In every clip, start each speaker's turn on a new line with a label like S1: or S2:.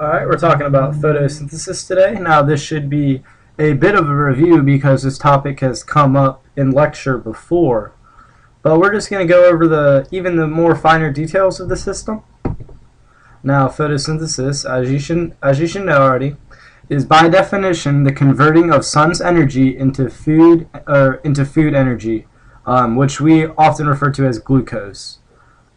S1: Alright, we're talking about photosynthesis today. Now, this should be a bit of a review because this topic has come up in lecture before. But we're just going to go over the more finer details of the system. Now, photosynthesis, as you should know already, is by definition the converting of sun's energy into food energy, which we often refer to as glucose.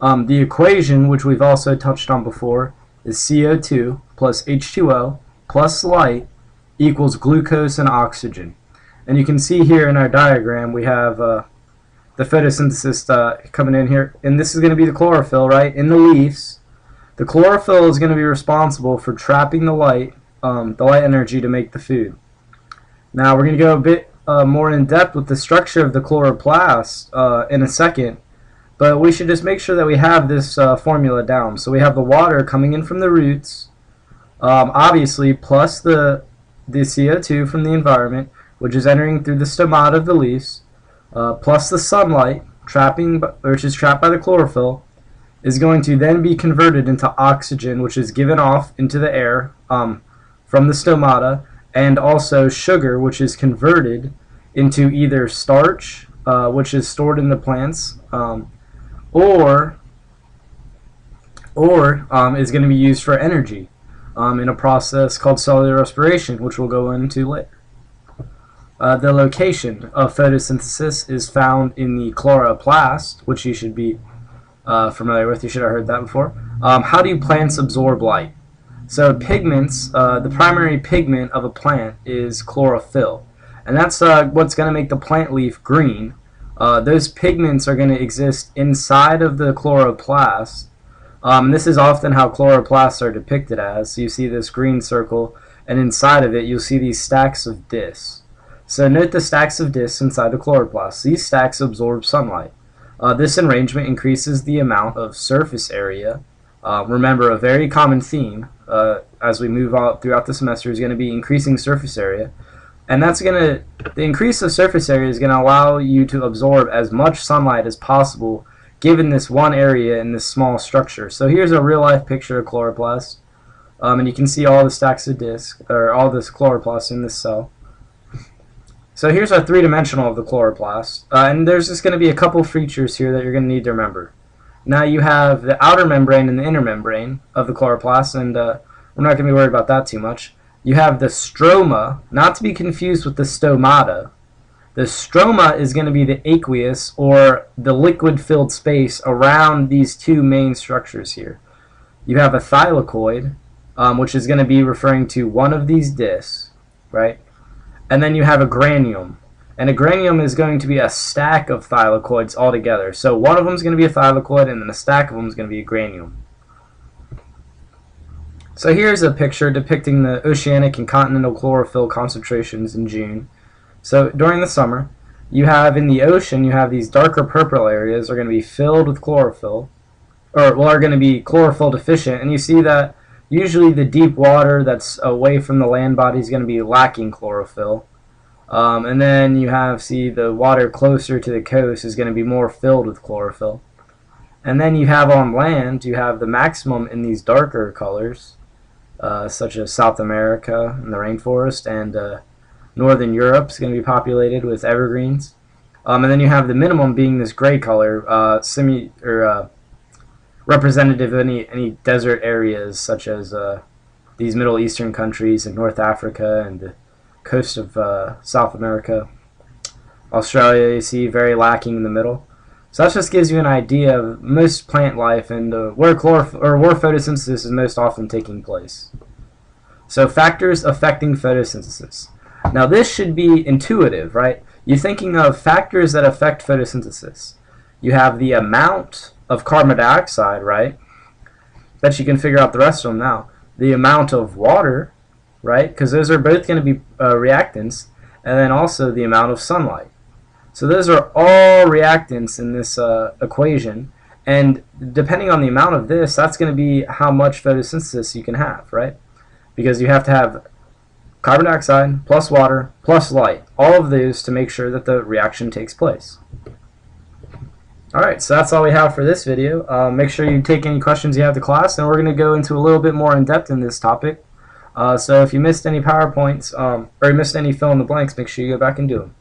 S1: The equation, which we've also touched on before, is CO2 plus H2O plus light equals glucose and oxygen. And you can see here in our diagram we have the photosynthesis coming in here, and this is going to be the chlorophyll, right, in the leaves. The chlorophyll is going to be responsible for trapping the light energy to make the food. Now we're going to go a bit more in depth with the structure of the chloroplast in a second. But we should just make sure that we have this formula down. So we have the water coming in from the roots, obviously, plus the CO2 from the environment, which is entering through the stomata of the leaves, plus the sunlight, which is trapped by the chlorophyll, is going to then be converted into oxygen, which is given off into the air from the stomata, and also sugar, which is converted into either starch, which is stored in the plants, or is going to be used for energy in a process called cellular respiration, which we'll go into later. The location of photosynthesis is found in the chloroplast, which you should be familiar with. You should have heard that before. How do plants absorb light? So pigments, the primary pigment of a plant is chlorophyll, and that's what's going to make the plant leaf green. Those pigments are going to exist inside of the chloroplast. This is often how chloroplasts are depicted as. So you see this green circle, and inside of it you'll see these stacks of discs. So note the stacks of discs inside the chloroplast. These stacks absorb sunlight. This arrangement increases the amount of surface area. Remember, a very common theme as we move on throughout the semester is going to be increasing surface area. And the increase of surface area is going to allow you to absorb as much sunlight as possible given this one area in this small structure. So here's a real-life picture of chloroplast. And you can see all the stacks of discs, or all this chloroplast in this cell. So here's our three-dimensional of the chloroplast. And there's just going to be a couple features here that you're going to need to remember. Now you have the outer membrane and the inner membrane of the chloroplast, and we're not going to be worried about that too much. You have the stroma, not to be confused with the stomata. The stroma is going to be the aqueous, or the liquid-filled space around these two main structures here. You have a thylakoid, which is going to be referring to one of these discs, right? And then you have a granium. And a granium is going to be a stack of thylakoids all together. So one of them is going to be a thylakoid, and then a stack of them is going to be a granium. So here's a picture depicting the oceanic and continental chlorophyll concentrations in June. So during the summer, you have in the ocean, you have these darker purple areas are going to be filled with chlorophyll, are going to be chlorophyll deficient, and you see that usually the deep water that's away from the land body is going to be lacking chlorophyll. And then you see the water closer to the coast is going to be more filled with chlorophyll. And then you have on land, you have the maximum in these darker colors, such as South America and the rainforest, and Northern Europe is going to be populated with evergreens. And then you have the minimum being this gray color, representative of any desert areas, such as these Middle Eastern countries and North Africa and the coast of South America. Australia, you see, very lacking in the middle. So that just gives you an idea of most plant life and where photosynthesis is most often taking place. So factors affecting photosynthesis. Now this should be intuitive, right? You're thinking of factors that affect photosynthesis. You have the amount of carbon dioxide, right? Bet you can figure out the rest of them now. The amount of water, right? Because those are both going to be reactants, and then also the amount of sunlight. So those are all reactants in this equation, and depending on the amount of this, that's going to be how much photosynthesis you can have, right? Because you have to have carbon dioxide plus water plus light, all of those to make sure that the reaction takes place. Alright, so that's all we have for this video. Make sure you take any questions you have to class, and we're going to go into a little bit more in depth in this topic. So if you missed any PowerPoints, or you missed any fill in the blanks, make sure you go back and do them.